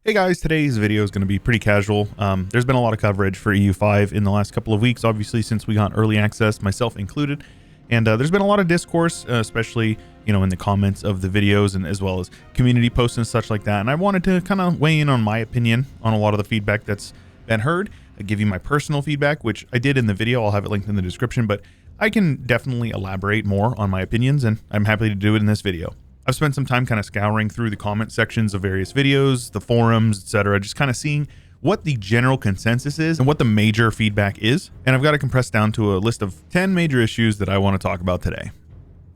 Hey guys, today's video is going to be pretty casual. There's been a lot of coverage for EU5 in the last couple of weeks, obviously since we got early access, myself included. And there's been a lot of discourse, especially, in the comments of the videos and as well as community posts and such like that. And I wanted to kind of weigh in on my opinion on a lot of the feedback that's been heard. I give you my personal feedback, which I did in the video. I'll have it linked in the description, but I can definitely elaborate more on my opinions, and I'm happy to do it in this video. I've spent some time kind of scouring through the comment sections of various videos, the forums, etc., just kind of seeing what the general consensus is and what the major feedback is. And I've got it compressed down to a list of 10 major issues that I want to talk about today.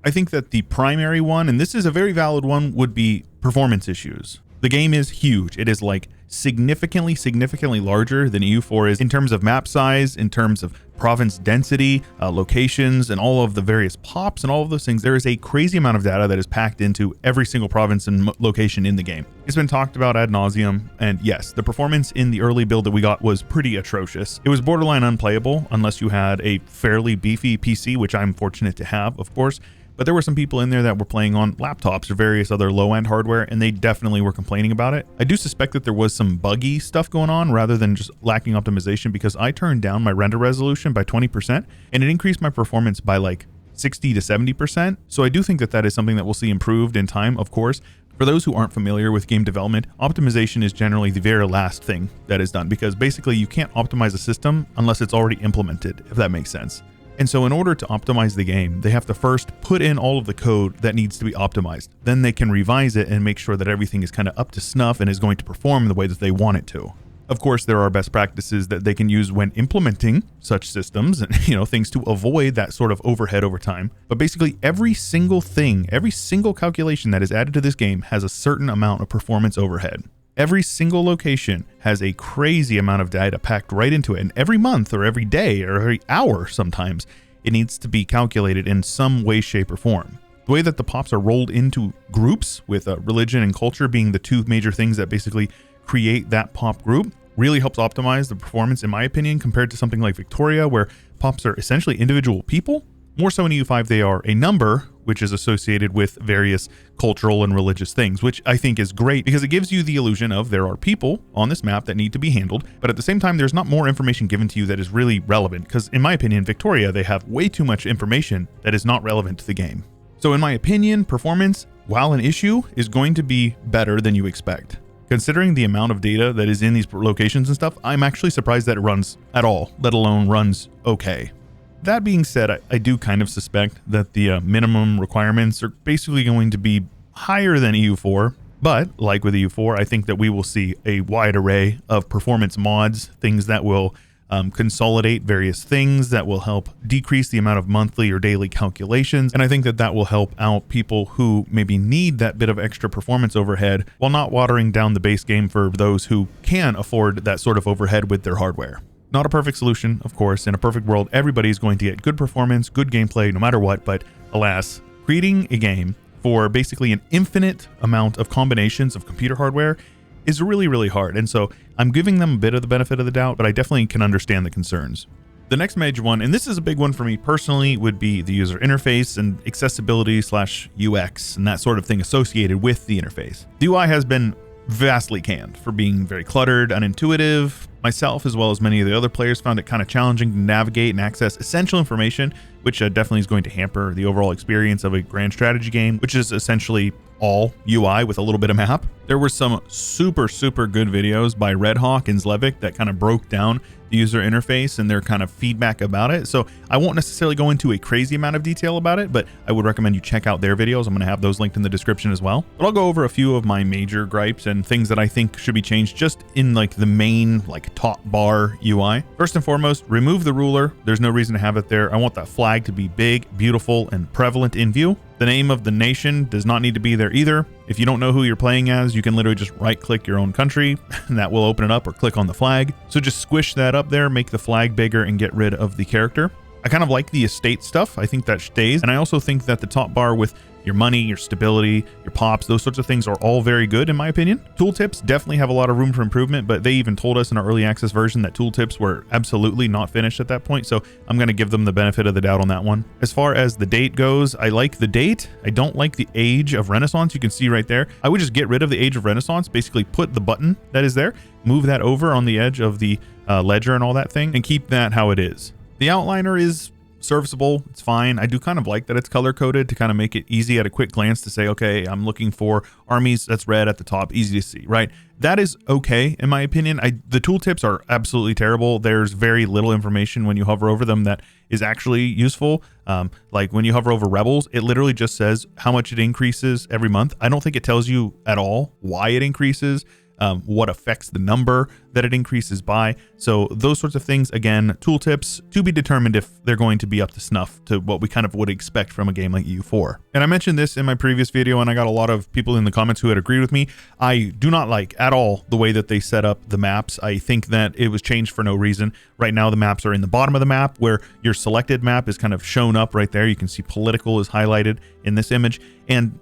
I think that the primary one, and this is a very valid one, would be performance issues. The game is huge. It is like significantly larger than EU4 is in terms of map size, in terms of province density, locations, and all of the various pops and all of those things. There is a crazy amount of data that is packed into every single province and location in the game. It's been talked about ad nauseum, and yes, the performance in the early build that we got was pretty atrocious. It was borderline unplayable unless you had a fairly beefy PC, which I'm fortunate to have, of course. But there were some people in there that were playing on laptops or various other low-end hardware, and they definitely were complaining about it. I do suspect that there was some buggy stuff going on rather than just lacking optimization, because I turned down my render resolution by 20% and it increased my performance by like 60 to 70%. So I do think that that is something that we'll see improved in time, of course. For those who aren't familiar with game development, optimization is generally the very last thing that is done, because basically you can't optimize a system unless it's already implemented, if that makes sense. And so in order to optimize the game, they have to first put in all of the code that needs to be optimized. Then they can revise it and make sure that everything is kind of up to snuff and is going to perform the way that they want it to. Of course, there are best practices that they can use when implementing such systems and, things to avoid that sort of overhead over time. But basically every single thing, every single calculation that is added to this game has a certain amount of performance overhead. Every single location has a crazy amount of data packed right into it, and every month or every day or every hour sometimes, it needs to be calculated in some way, shape, or form. The way that the pops are rolled into groups, with religion and culture being the two major things that basically create that pop group, really helps optimize the performance, in my opinion, compared to something like Victoria, where pops are essentially individual people. More so in EU5, they are a number, which is associated with various cultural and religious things, which I think is great because it gives you the illusion of there are people on this map that need to be handled, but at the same time, there's not more information given to you that is really relevant, because in my opinion, Victoria, they have way too much information that is not relevant to the game. So in my opinion, performance, while an issue, is going to be better than you expect. Considering the amount of data that is in these locations and stuff, I'm actually surprised that it runs at all, let alone runs okay. That being said, I do kind of suspect that the minimum requirements are basically going to be higher than EU4, but like with EU4, I think that we will see a wide array of performance mods, things that will consolidate various things that will help decrease the amount of monthly or daily calculations. And I think that that will help out people who maybe need that bit of extra performance overhead while not watering down the base game for those who can afford that sort of overhead with their hardware. Not a perfect solution, of course. In a perfect world, everybody's going to get good performance, good gameplay, no matter what. But alas, creating a game for basically an infinite amount of combinations of computer hardware is really hard. And so I'm giving them a bit of the benefit of the doubt, but I definitely can understand the concerns. The next major one, and this is a big one for me personally, would be the user interface and accessibility / UX and that sort of thing associated with the interface. The UI has been vastly canned for being very cluttered, unintuitive. Myself, as well as many of the other players, found it kind of challenging to navigate and access essential information, which definitely is going to hamper the overall experience of a grand strategy game, which is essentially all UI with a little bit of map. There were some super good videos by Red Hawk and Zlevik that kind of broke down the user interface and their kind of feedback about it. So I won't necessarily go into a crazy amount of detail about it, but I would recommend you check out their videos. I'm going to have those linked in the description as well. But I'll go over a few of my major gripes and things that I think should be changed just in like the main top bar UI. First and foremost, remove the ruler. There's no reason to have it there. I want that flag to be big, beautiful, and prevalent in view. The name of the nation does not need to be there either. If you don't know who you're playing as, you can literally just right-click your own country and that will open it up, or click on the flag. So just squish that up there, make the flag bigger, and get rid of the character. I kind of like the estate stuff. I think that stays. And I also think that the top bar with your money, your stability, your pops, those sorts of things are all very good in my opinion. Tooltips definitely have a lot of room for improvement, but they even told us in our early access version that tooltips were absolutely not finished at that point. So I'm going to give them the benefit of the doubt on that one. As far as the date goes, I like the date. I don't like the age of Renaissance. You can see right there. I would just get rid of the age of Renaissance, basically put the button that is there, move that over on the edge of the ledger and all that thing, and keep that how it is. The outliner is serviceable. It's fine. I do kind of like that it's color coded to kind of make it easy at a quick glance to say, okay, I'm looking for armies. That's red at the top, easy to see, right? That is okay in my opinion. The tooltips are absolutely terrible. There's very little information when you hover over them that is actually useful. Like when you hover over rebels, it literally just says how much it increases every month. I don't think it tells you at all why it increases. What affects the number that it increases by. So those sorts of things, again, tooltips to be determined if they're going to be up to snuff to what we kind of would expect from a game like EU4. And I mentioned this in my previous video and I got a lot of people in the comments who had agreed with me. I do not like at all the way that they set up the maps. I think that it was changed for no reason. Right now the maps are in the bottom of the map where your selected map is kind of shown up right there. You can see political is highlighted in this image, and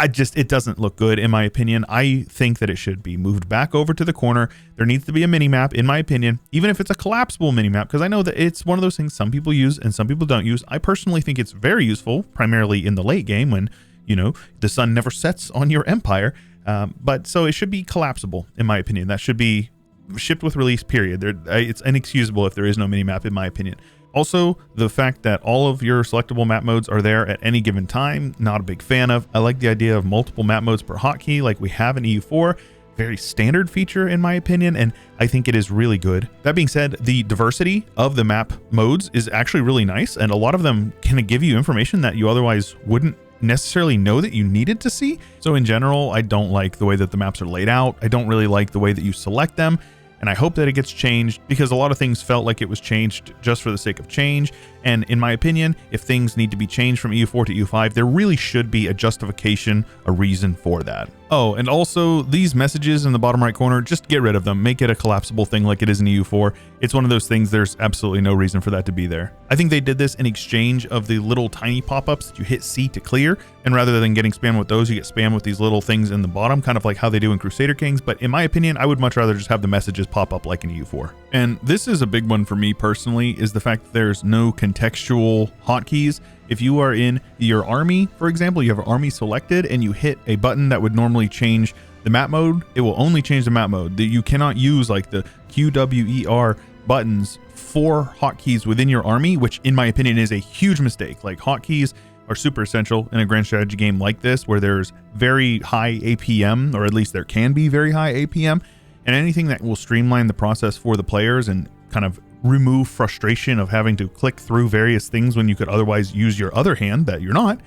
it doesn't look good in my opinion. I think that it should be moved back over to the corner. There needs to be a mini map in my opinion, even if it's a collapsible mini map, because I know that it's one of those things some people use and some people don't use. I personally think it's very useful, primarily in the late game when, you know, the sun never sets on your empire. But so it should be collapsible in my opinion. That should be shipped with release, period. It's inexcusable if there is no mini map in my opinion. Also, the fact that all of your selectable map modes are there at any given time, not a big fan of. I like the idea of multiple map modes per hotkey like we have in EU4. Very standard feature in my opinion, and I think it is really good. That being said, the diversity of the map modes is actually really nice, and a lot of them can give you information that you otherwise wouldn't necessarily know that you needed to see. So in general, I don't like the way that the maps are laid out. I don't really like the way that you select them. And I hope that it gets changed because a lot of things felt like it was changed just for the sake of change. And in my opinion, if things need to be changed from EU4 to EU5, there really should be a justification, a reason for that. Oh, and also these messages in the bottom right corner, just get rid of them. Make it a collapsible thing like it is in EU4. It's one of those things, there's absolutely no reason for that to be there. I think they did this in exchange of the little tiny pop-ups that you hit C to clear. And rather than getting spammed with those, you get spammed with these little things in the bottom, kind of like how they do in Crusader Kings. But in my opinion, I would much rather just have the messages pop up like in EU4. And this is a big one for me personally, is the fact that there's no contextual hotkeys. If you are in your army, for example, you have an army selected and you hit a button that would normally change the map mode, it will only change the map mode. You cannot use like the QWER buttons for hotkeys within your army, which in my opinion is a huge mistake. Like hotkeys are super essential in a grand strategy game like this, where there's very high APM, or at least there can be very high APM, and anything that will streamline the process for the players and kind of remove frustration of having to click through various things when you could otherwise use your other hand that you're not,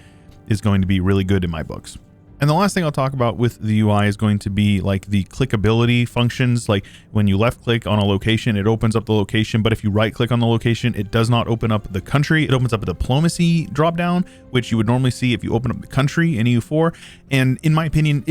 is going to be really good in my books. And the last thing I'll talk about with the UI is going to be like the clickability functions. Like when you left click on a location, it opens up the location, but if you right click on the location, it does not open up the country. It opens up a diplomacy drop down, which you would normally see if you open up the country in EU4. And in my opinion,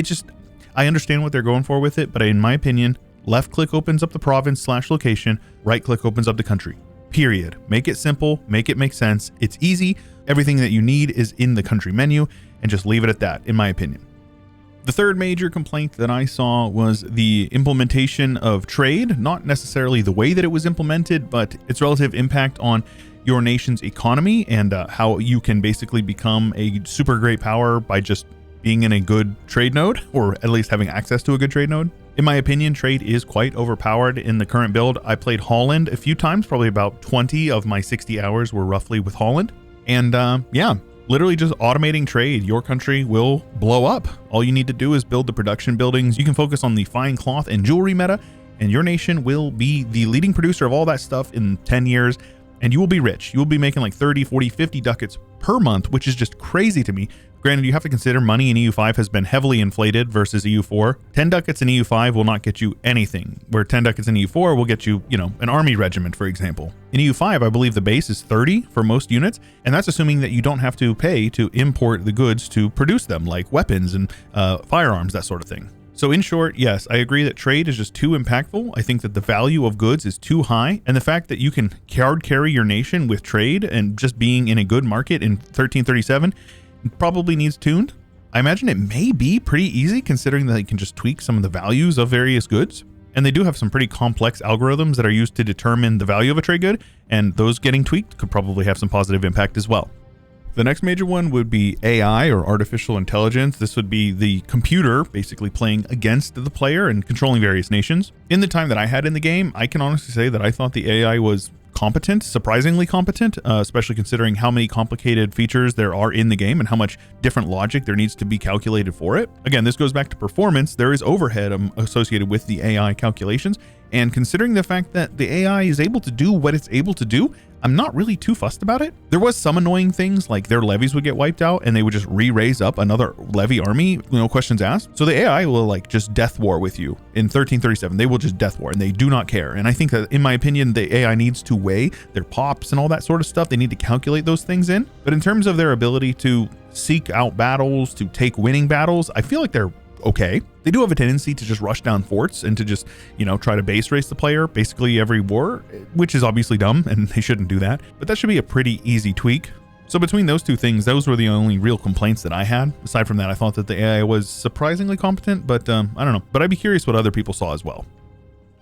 I understand what they're going for with it, but in my opinion, left click opens up the province / location, right click opens up the country, period. Make it simple, make it make sense. It's easy. Everything that you need is in the country menu, and just leave it at that, in my opinion. The third major complaint that I saw was the implementation of trade, not necessarily the way that it was implemented, but its relative impact on your nation's economy and how you can basically become a super great power by just being in a good trade node, or at least having access to a good trade node. In my opinion, trade is quite overpowered in the current build. I played Holland a few times, probably about 20 of my 60 hours were roughly with Holland. And yeah, literally just automating trade, your country will blow up. All you need to do is build the production buildings. You can focus on the fine cloth and jewelry meta, and your nation will be the leading producer of all that stuff in 10 years. And you will be rich. You will be making like 30, 40, 50 ducats per month, which is just crazy to me. Granted, you have to consider money in EU5 has been heavily inflated versus EU4. 10 ducats in EU5 will not get you anything, where 10 ducats in EU4 will get you, an army regiment, for example. In EU5, I believe the base is 30 for most units, and that's assuming that you don't have to pay to import the goods to produce them, like weapons and firearms, that sort of thing. So in short, yes, I agree that trade is just too impactful. I think that the value of goods is too high. And the fact that you can card carry your nation with trade and just being in a good market in 1337 probably needs tuned. I imagine it may be pretty easy considering that you can just tweak some of the values of various goods. And they do have some pretty complex algorithms that are used to determine the value of a trade good, and those getting tweaked could probably have some positive impact as well. The next major one would be AI, or artificial intelligence. This would be the computer basically playing against the player and controlling various nations. In the time that I had in the game, I can honestly say that I thought the AI was competent, surprisingly competent, especially considering how many complicated features there are in the game and how much different logic there needs to be calculated for it. Again, this goes back to performance. There is overhead associated with the AI calculations, and considering the fact that the AI is able to do what it's able to do, I'm not really too fussed about it. There was some annoying things like their levies would get wiped out and they would just re-raise up another levy army, no questions asked. So the AI will like just death war with you in 1337. They will just death war and they do not care. And I think that in my opinion, the AI needs to weigh their pops and all that sort of stuff. They need to calculate those things in. But in terms of their ability to seek out battles, to take winning battles, I feel like they're okay. They do have a tendency to just rush down forts and to just, try to base race the player basically every war, which is obviously dumb and they shouldn't do that. But that should be a pretty easy tweak. So between those two things, those were the only real complaints that I had. Aside from that, I thought that the AI was surprisingly competent, but I don't know. But I'd be curious what other people saw as well.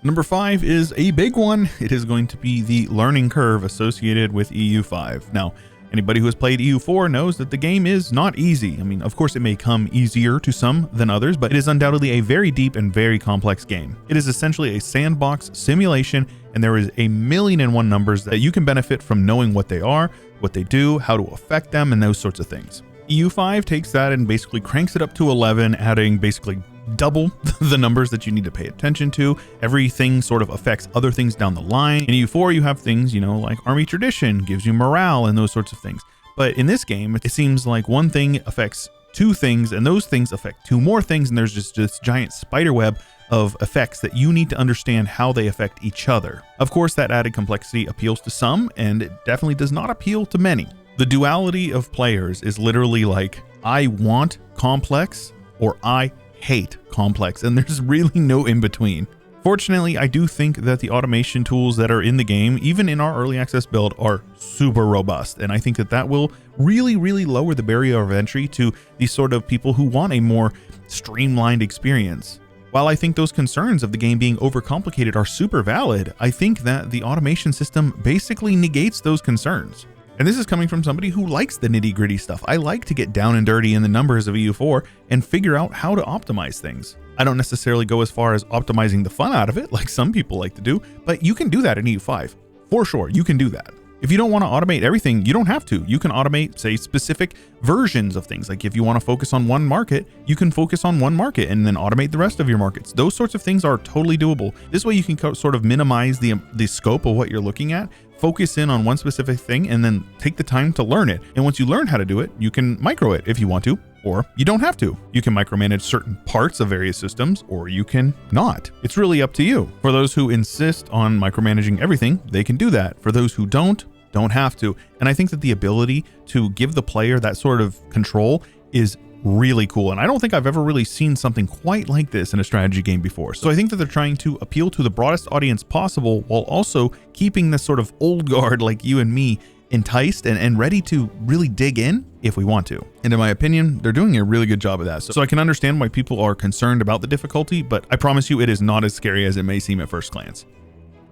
Number 5 is a big one. It is going to be the learning curve associated with EU5. Now, anybody who has played EU4 knows that the game is not easy. I mean, of course, it may come easier to some than others, but it is undoubtedly a very deep and very complex game. It is essentially a sandbox simulation, and there is 1,000,001 numbers that you can benefit from knowing what they are, what they do, how to affect them, and those sorts of things. EU5 takes that and basically cranks it up to 11, adding basically double the numbers that you need to pay attention to. Everything sort of affects other things down the line. In EU4, you have things, like army tradition gives you morale and those sorts of things. But in this game, it seems like one thing affects two things and those things affect two more things. And there's just this giant spider web of effects that you need to understand how they affect each other. Of course, that added complexity appeals to some, and it definitely does not appeal to many. The duality of players is literally like, I want complex or I hate complex, and there's really no in between. Fortunately, I do think that the automation tools that are in the game, even in our early access build, are super robust, and I think that that will really lower the barrier of entry to these sort of people who want a more streamlined experience. While I think those concerns of the game being overcomplicated are super valid, I think that the automation system basically negates those concerns. And this is coming from somebody who likes the nitty-gritty stuff. I like to get down and dirty in the numbers of EU4 and figure out how to optimize things. I don't necessarily go as far as optimizing the fun out of it, like some people like to do, but you can do that in EU5. For sure, you can do that. If you don't want to automate everything, you don't have to. You can automate, say, specific versions of things. Like if you want to focus on one market, you can focus on one market and then automate the rest of your markets. Those sorts of things are totally doable. This way you can sort of minimize the scope of what you're looking at, focus in on one specific thing, and then take the time to learn it. And once you learn how to do it, you can micro it if you want to, or you don't have to. You can micromanage certain parts of various systems, or you can not. It's really up to you. For those who insist on micromanaging everything, they can do that. For those who don't have to. And I think that the ability to give the player that sort of control is really cool. And I don't think I've ever really seen something quite like this in a strategy game before. So I think that they're trying to appeal to the broadest audience possible while also keeping this sort of old guard like you and me enticed and ready to really dig in if we want to. And in my opinion, they're doing a really good job of that. So I can understand why people are concerned about the difficulty, but I promise you it is not as scary as it may seem at first glance.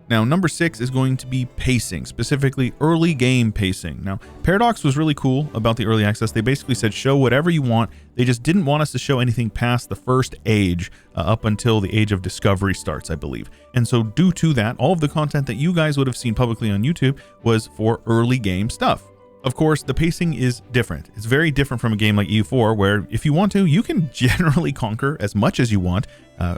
Now, number 6 is going to be pacing, specifically early game pacing. Now, Paradox was really cool about the early access. They basically said, show whatever you want. They just didn't want us to show anything past the first age, up until the age of discovery starts, I believe. And so due to that, all of the content that you guys would have seen publicly on YouTube was for early game stuff. Of course, the pacing is different. It's very different from a game like EU4, where if you want to, you can generally conquer as much as you want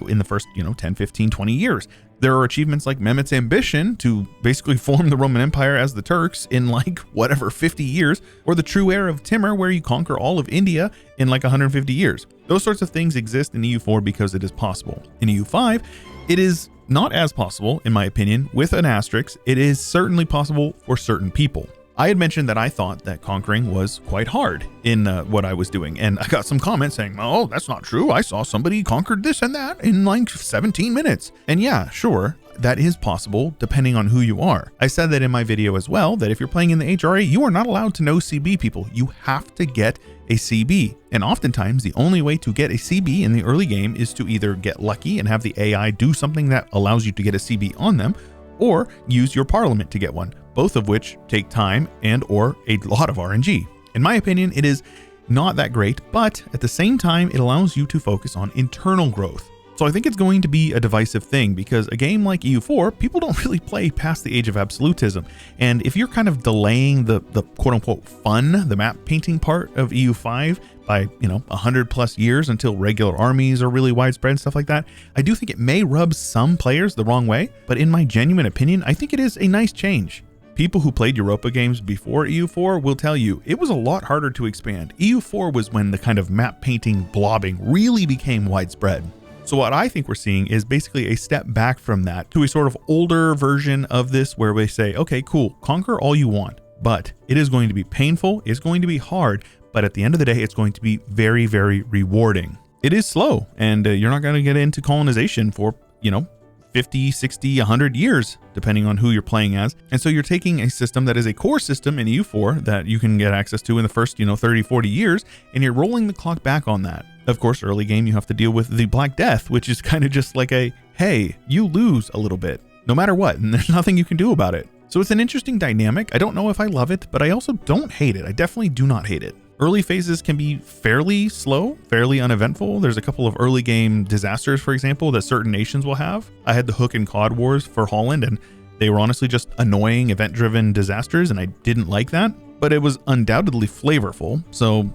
in the first, 10, 15, 20 years. There are achievements like Mehmet's ambition to basically form the Roman Empire as the Turks in 50 years, or the true era of Timur, where you conquer all of India in 150 years. Those sorts of things exist in EU4 because it is possible. In EU5, it is not as possible, in my opinion, with an asterisk. It is certainly possible for certain people. I had mentioned that I thought that conquering was quite hard in what I was doing, and I got some comments saying, oh, that's not true. I saw somebody conquered this and that in like 17 minutes. And yeah, sure, that is possible depending on who you are. I said that in my video as well, that if you're playing in the HRA, you are not allowed to no CB people. You have to get a CB. And oftentimes the only way to get a CB in the early game is to either get lucky and have the AI do something that allows you to get a CB on them, or use your parliament to get one, both of which take time and or a lot of RNG. In my opinion, it is not that great, but at the same time, it allows you to focus on internal growth. So I think it's going to be a divisive thing, because a game like EU4, people don't really play past the age of absolutism. And if you're kind of delaying the quote unquote fun, the map painting part of EU5 by, 100+ years until regular armies are really widespread and stuff like that, I do think it may rub some players the wrong way. But in my genuine opinion, I think it is a nice change. People who played Europa games before EU4 will tell you it was a lot harder to expand. EU4 was when the kind of map painting blobbing really became widespread. So what I think we're seeing is basically a step back from that to a sort of older version of this, where we say, okay, cool, conquer all you want, but it is going to be painful, it's going to be hard, but at the end of the day, it's going to be very, very rewarding. It is slow, and you're not going to get into colonization for, 50, 60, 100 years, depending on who you're playing as. And so you're taking a system that is a core system in EU4 that you can get access to in the first, 30, 40 years, and you're rolling the clock back on that. Of course, early game, you have to deal with the Black Death, which is kind of just like a, hey, you lose a little bit, no matter what, and there's nothing you can do about it. So it's an interesting dynamic. I don't know if I love it, but I also don't hate it. I definitely do not hate it. Early phases can be fairly slow, fairly uneventful. There's a couple of early game disasters, for example, that certain nations will have. I had the Hook and Cod Wars for Holland, and they were honestly just annoying event-driven disasters, and I didn't like that, but it was undoubtedly flavorful. So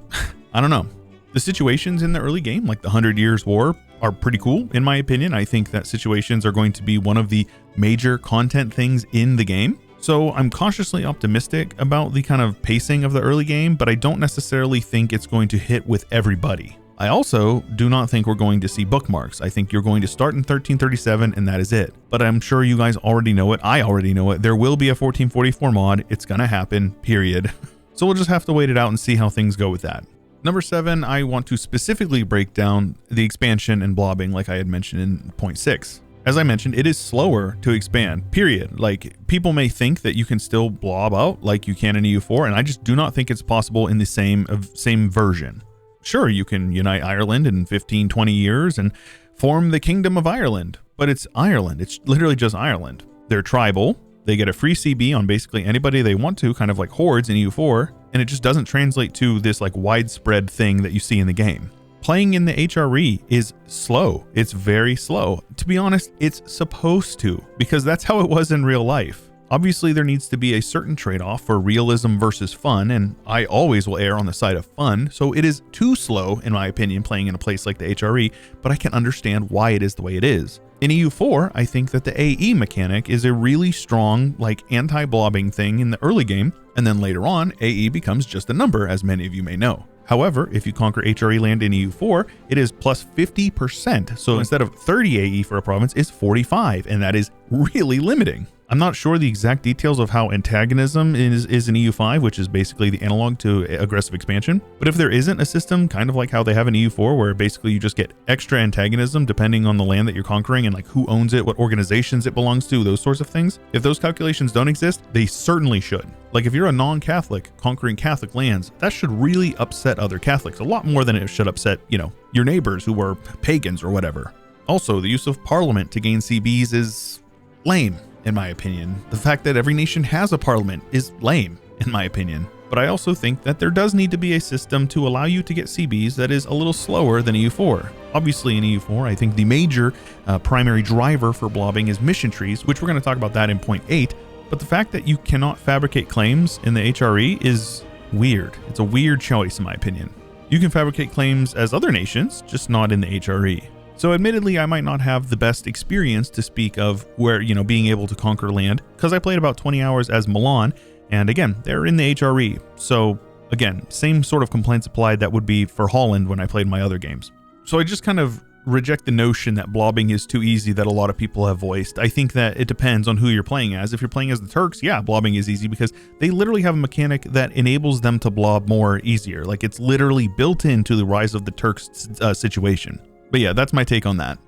I don't know. The situations in the early game, like the 100 Years' War, are pretty cool, in my opinion. I think that situations are going to be one of the major content things in the game. So I'm cautiously optimistic about the kind of pacing of the early game, but I don't necessarily think it's going to hit with everybody. I also do not think we're going to see bookmarks. I think you're going to start in 1337 and that is it. But I'm sure you guys already know it. I already know it. There will be a 1444 mod. It's going to happen, period. So we'll just have to wait it out and see how things go with that. Number 7, I want to specifically break down the expansion and blobbing like I had mentioned in point 6. As I mentioned, it is slower to expand, period. Like, people may think that you can still blob out like you can in EU4, and I just do not think it's possible in the same version. Sure, you can unite Ireland in 15, 20 years and form the Kingdom of Ireland, but it's Ireland. It's literally just Ireland. They're tribal. They get a free CB on basically anybody they want to, kind of like hordes in EU4, and it just doesn't translate to this like widespread thing that you see in the game. Playing in the HRE is slow. It's very slow. To be honest, it's supposed to, because that's how it was in real life. Obviously, there needs to be a certain trade-off for realism versus fun, and I always will err on the side of fun, so it is too slow, in my opinion, playing in a place like the HRE, but I can understand why it is the way it is. In EU4, I think that the AE mechanic is a really strong, like, anti-blobbing thing in the early game, and then later on, AE becomes just a number, as many of you may know. However, if you conquer HRE land in EU4, it is plus 50%. So instead of 30 AE for a province, it's 45, and that is really limiting. I'm not sure the exact details of how antagonism is in EU5, which is basically the analog to aggressive expansion. But if there isn't a system, kind of like how they have in EU4, where basically you just get extra antagonism depending on the land that you're conquering and like who owns it, what organizations it belongs to, those sorts of things. If those calculations don't exist, they certainly should. Like if you're a non-Catholic conquering Catholic lands, that should really upset other Catholics a lot more than it should upset, your neighbors who were pagans or whatever. Also, the use of parliament to gain CBs is lame, in my opinion. The fact that every nation has a parliament is lame, in my opinion. But I also think that there does need to be a system to allow you to get CBs that is a little slower than EU4. Obviously in EU4, I think the major primary driver for blobbing is mission trees, which we're going to talk about that in point 8. But the fact that you cannot fabricate claims in the HRE is weird. It's a weird choice, in my opinion. You can fabricate claims as other nations, just not in the HRE. So admittedly, I might not have the best experience to speak of where, being able to conquer land, because I played about 20 hours as Milan, and again, they're in the HRE. So again, same sort of complaints applied that would be for Holland when I played my other games. So I just kind of reject the notion that blobbing is too easy that a lot of people have voiced. I think that it depends on who you're playing as. If you're playing as the Turks, yeah, blobbing is easy because they literally have a mechanic that enables them to blob more easier. Like it's literally built into the Rise of the Turks situation. But yeah, that's my take on that.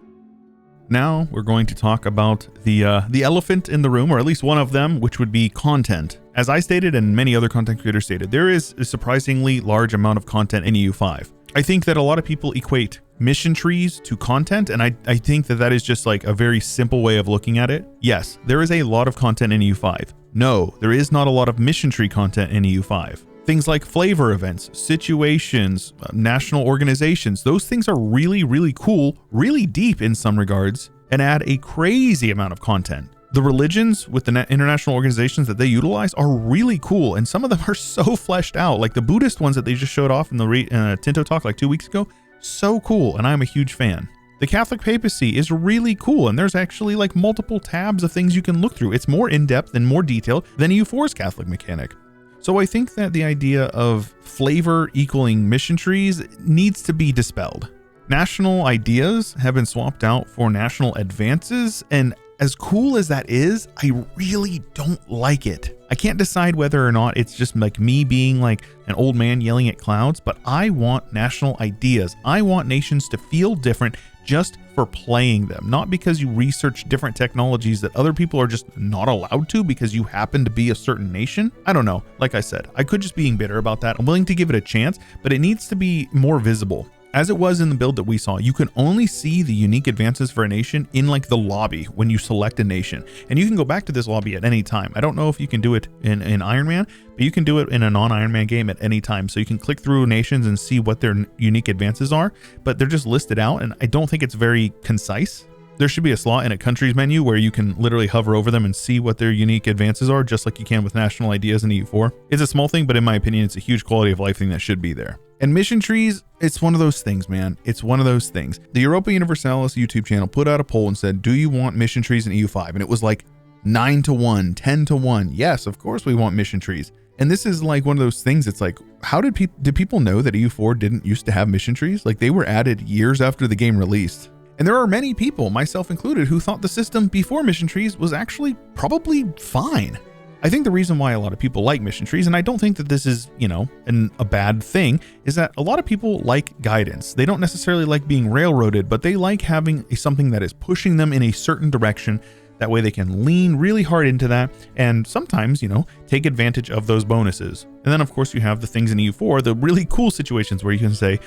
Now we're going to talk about the elephant in the room, or at least one of them, which would be content. As I stated and many other content creators stated, there is a surprisingly large amount of content in EU5. I think that a lot of people equate mission trees to content, and I think that is just like a very simple way of looking at it. Yes, there is a lot of content in EU5. No, there is not a lot of mission tree content in EU5. Things like flavor events, situations, national organizations, those things are really, really cool, really deep in some regards, and add a crazy amount of content. The religions with the international organizations that they utilize are really cool, and some of them are so fleshed out, like the Buddhist ones that they just showed off in the Tinto talk like 2 weeks ago. So cool, and I'm a huge fan. The Catholic papacy is really cool, and there's actually like multiple tabs of things you can look through. It's more in-depth and more detailed than EU4's Catholic mechanic. So I think that the idea of flavor equaling mission trees needs to be dispelled. National ideas have been swapped out for national advances, and as cool as that is, I really don't like it. I can't decide whether or not it's just like me being like an old man yelling at clouds, but I want national ideas. I want nations to feel different just for playing them, not because you research different technologies that other people are just not allowed to because you happen to be a certain nation. I don't know. Like I said, I could just be bitter about that. I'm willing to give it a chance, but it needs to be more visible. As it was in the build that we saw, you can only see the unique advances for a nation in like the lobby when you select a nation. And you can go back to this lobby at any time. I don't know if you can do it in Iron Man, but you can do it in a non-Iron Man game at any time. So you can click through nations and see what their unique advances are, but they're just listed out, and I don't think it's very concise. There should be a slot in a countries menu where you can literally hover over them and see what their unique advances are, just like you can with national ideas in EU4. It's a small thing, but in my opinion, it's a huge quality of life thing that should be there. And mission trees, it's one of those things, man. It's one of those things. The Europa Universalis YouTube channel put out a poll and said, do you want mission trees in EU5? And it was like 9 to 1, 10 to 1. Yes, of course we want mission trees. And this is like one of those things. It's like, how did people know that EU4 didn't used to have mission trees? Like they were added years after the game released. And there are many people, myself included, who thought the system before mission trees was actually probably fine. I think the reason why a lot of people like mission trees, and I don't think that this is, a bad thing, is that a lot of people like guidance. They don't necessarily like being railroaded, but they like having something that is pushing them in a certain direction. That way they can lean really hard into that and sometimes, take advantage of those bonuses. And then of course you have the things in EU4, the really cool situations where you can say,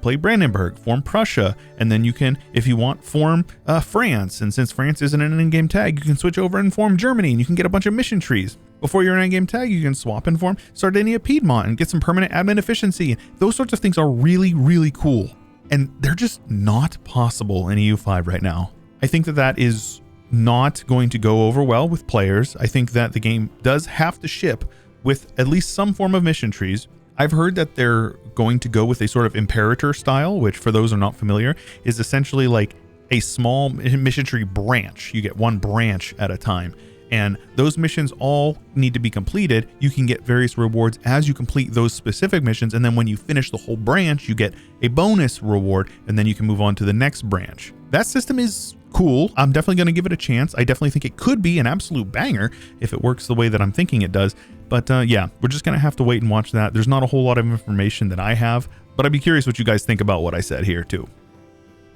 play Brandenburg, form Prussia, and then you can, if you want, form France. And since France isn't an in-game tag, you can switch over and form Germany, and you can get a bunch of mission trees. Before you're an in-game tag, you can swap and form Sardinia Piedmont and get some permanent admin efficiency. Those sorts of things are really, really cool. And they're just not possible in EU5 right now. I think that is not going to go over well with players. I think that the game does have to ship with at least some form of mission trees. I've heard that they're going to go with a sort of imperator style, which for those who are not familiar is essentially like a small mission tree branch. You get one branch at a time, and those missions all need to be completed. You can get various rewards as you complete those specific missions, and then when you finish the whole branch, you get a bonus reward, and then you can move on to the next branch. That system is cool. I'm definitely going to give it a chance. I definitely think it could be an absolute banger if it works the way that I'm thinking it does. But yeah, we're just going to have to wait and watch that. There's not a whole lot of information that I have, but I'd be curious what you guys think about what I said here too.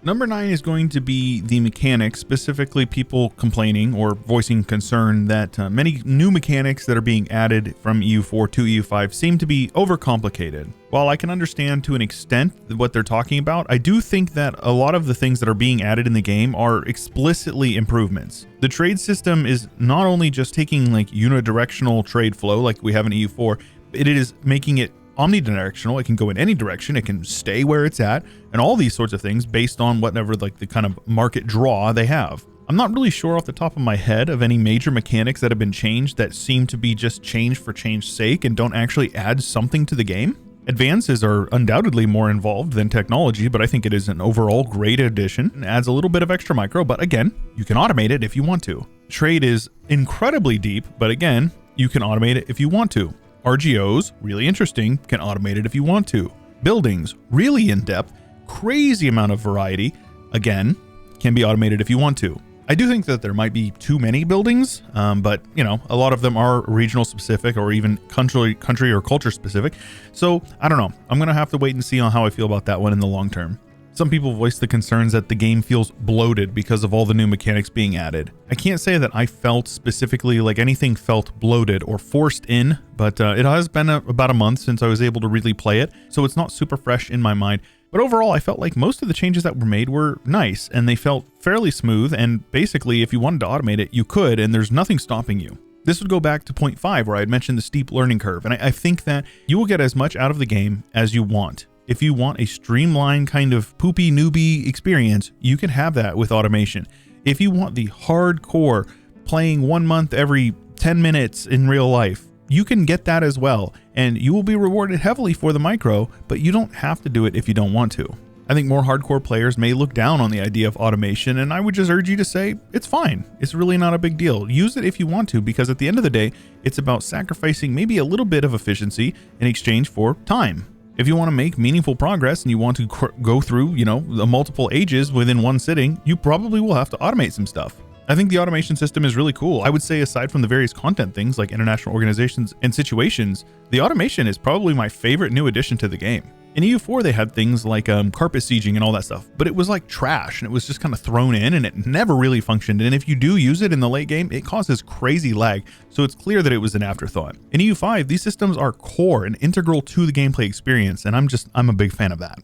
Number 9 is going to be the mechanics, specifically people complaining or voicing concern that many new mechanics that are being added from EU4 to EU5 seem to be overcomplicated. While I can understand to an extent what they're talking about, I do think that a lot of the things that are being added in the game are explicitly improvements. The trade system is not only just taking like unidirectional trade flow like we have in EU4, it is making it omnidirectional. It can go in any direction. It can stay where it's at, and all these sorts of things based on whatever like the kind of market draw they have. I'm not really sure off the top of my head of any major mechanics that have been changed that seem to be just change for change's sake and don't actually add something to the game. Advances are undoubtedly more involved than technology, but I think it is an overall great addition and adds a little bit of extra micro, but again, you can automate it if you want to. Trade is incredibly deep, but again, you can automate it if you want to. RGOs, really interesting, can automate it if you want to. Buildings, really in-depth, crazy amount of variety. again, can be automated if you want to. I do think that there might be too many buildings, but you know, a lot of them are regional specific or even country or culture specific. So I don't know. I'm going to have to wait and see on how I feel about that one in the long term. Some people voice the concerns that the game feels bloated because of all the new mechanics being added. I can't say that I felt specifically like anything felt bloated or forced in, but it has been about a month since I was able to really play it, so it's not super fresh in my mind. But overall, I felt like most of the changes that were made were nice, and they felt fairly smooth, and basically, if you wanted to automate it, you could, and there's nothing stopping you. This would go back to point 5, where I had mentioned the steep learning curve, and I think that you will get as much out of the game as you want. If you want a streamlined kind of poopy newbie experience, you can have that with automation. If you want the hardcore playing 1 month every 10 minutes in real life, you can get that as well, and you will be rewarded heavily for the micro, but you don't have to do it if you don't want to. I think more hardcore players may look down on the idea of automation, and I would just urge you to say, it's fine. It's really not a big deal. Use it if you want to, because at the end of the day, it's about sacrificing maybe a little bit of efficiency in exchange for time. If you want to make meaningful progress and you want to go through, you know, the multiple ages within one sitting, you probably will have to automate some stuff. I think the automation system is really cool. I would say aside from the various content things like international organizations and situations, the automation is probably my favorite new addition to the game. In EU4, they had things like carpet sieging and all that stuff, but it was like trash and it was just kind of thrown in and it never really functioned. And if you do use it in the late game, it causes crazy lag. So it's clear that it was an afterthought. In EU5, these systems are core and integral to the gameplay experience. And I'm a big fan of that.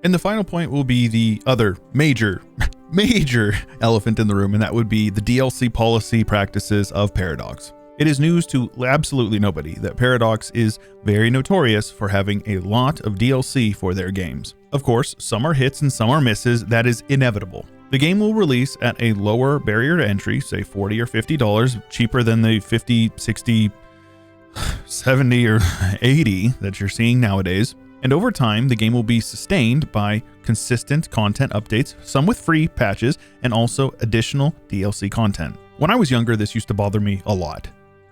And the final point will be the other major elephant in the room, and that would be the DLC policy practices of Paradox. It is news to absolutely nobody that Paradox is very notorious for having a lot of DLC for their games. Of course, some are hits and some are misses. That is inevitable. The game will release at a lower barrier to entry, say $40 or $50, cheaper than the $50, $60, $70 or $80 that you're seeing nowadays. And over time, the game will be sustained by consistent content updates, some with free patches, and also additional DLC content. When I was younger, this used to bother me a lot.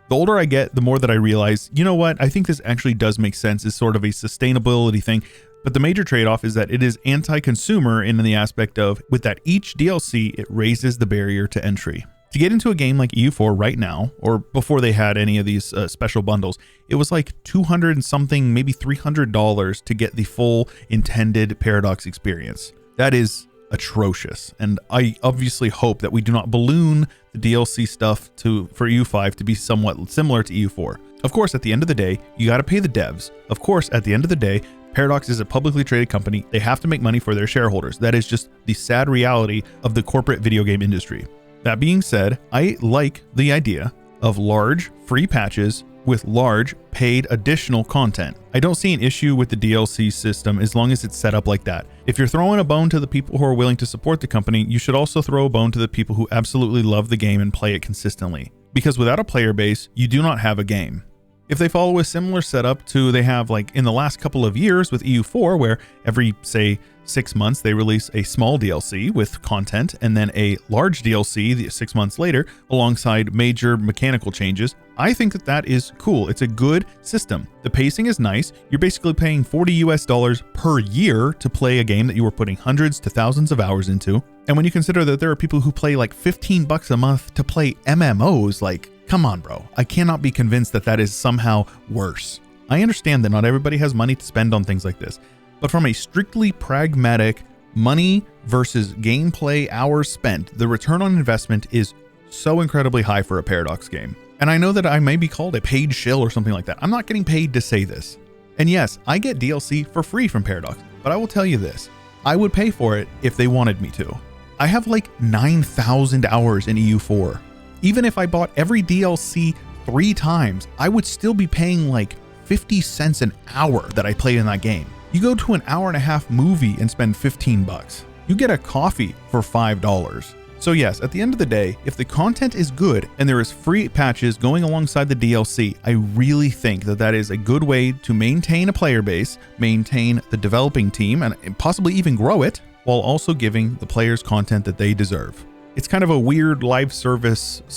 The older I get, the more that I realize, you know what, I think this actually does make sense as sort of a sustainability thing, but the major trade-off is that it is anti-consumer in the aspect of, with that each DLC, it raises the barrier to entry. To get into a game like EU4 right now, or before they had any of these special bundles, it was like $200 and something, maybe $300 to get the full intended Paradox experience. That is atrocious, and I obviously hope that we do not balloon the DLC stuff for EU5 to be somewhat similar to EU4. Of course, at the end of the day, you got to pay the devs. Of course, at the end of the day, Paradox is a publicly traded company. They have to make money for their shareholders. That is just the sad reality of the corporate video game industry. That being said, I like the idea of large free patches with large paid additional content. I don't see an issue with the DLC system as long as it's set up like that. If you're throwing a bone to the people who are willing to support the company, you should also throw a bone to the people who absolutely love the game and play it consistently. Because without a player base, you do not have a game. If they follow a similar setup to they have like in the last couple of years with EU4, where every, say, 6 months they release a small DLC with content and then a large DLC 6 months later alongside major mechanical changes, I think that that is cool. It's a good system. The pacing is nice. You're basically paying $40 per year to play a game that you were putting hundreds to thousands of hours into. And when you consider that there are people who play like $15 a month to play MMOs, like, come on, bro. I cannot be convinced that that is somehow worse. I understand that not everybody has money to spend on things like this, but from a strictly pragmatic money versus gameplay hours spent, the return on investment is so incredibly high for a Paradox game. And I know that I may be called a paid shill or something like that. I'm not getting paid to say this. And yes, I get DLC for free from Paradox, but I will tell you this. I would pay for it if they wanted me to. I have like 9,000 hours in EU4. Even if I bought every DLC 3 times, I would still be paying like 50 cents an hour that I play in that game. You go to an hour-and-a-half movie and spend $15. You get a coffee for $5. So yes, at the end of the day, if the content is good and there is free patches going alongside the DLC, I really think that that is a good way to maintain a player base, maintain the developing team, and possibly even grow it, while also giving the players content that they deserve. It's kind of a weird live service /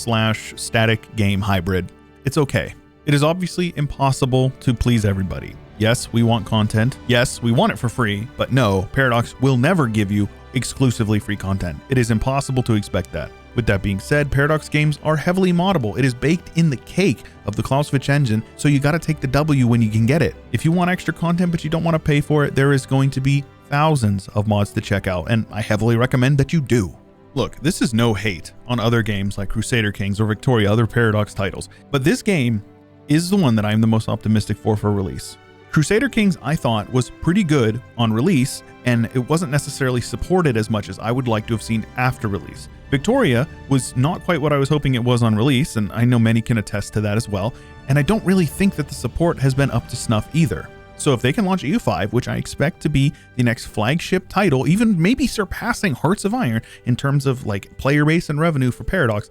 static game hybrid. It's okay. It is obviously impossible to please everybody. Yes, we want content. Yes, we want it for free, but no, Paradox will never give you exclusively free content. It is impossible to expect that. With that being said, Paradox games are heavily moddable. It is baked in the cake of the Clausewitz engine, so you got to take the W when you can get it. If you want extra content but you don't want to pay for it, there is going to be thousands of mods to check out, and I heavily recommend that you do. Look, this is no hate on other games like Crusader Kings or Victoria, other Paradox titles, but this game is the one that I'm the most optimistic for release. Crusader Kings, I thought, was pretty good on release, and it wasn't necessarily supported as much as I would like to have seen after release. Victoria was not quite what I was hoping it was on release, and I know many can attest to that as well, and I don't really think that the support has been up to snuff either. So if they can launch EU5, which I expect to be the next flagship title, even maybe surpassing Hearts of Iron in terms of like player base and revenue for Paradox,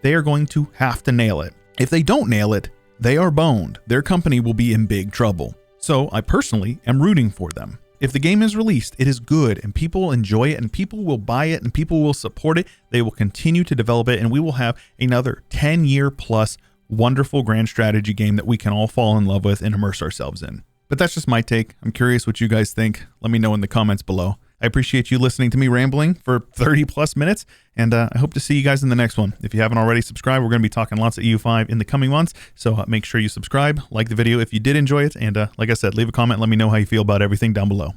they are going to have to nail it. If they don't nail it, they are boned. Their company will be in big trouble. So I personally am rooting for them. If the game is released, it is good and people will enjoy it and people will buy it and people will support it. They will continue to develop it and we will have another 10-year plus wonderful grand strategy game that we can all fall in love with and immerse ourselves in. But that's just my take. I'm curious what you guys think. Let me know in the comments below. I appreciate you listening to me rambling for 30 plus minutes, and I hope to see you guys in the next one. If you haven't already subscribed, we're going to be talking lots of EU5 in the coming months, so make sure you subscribe, like the video if you did enjoy it, and like I said, leave a comment, let me know how you feel about everything down below.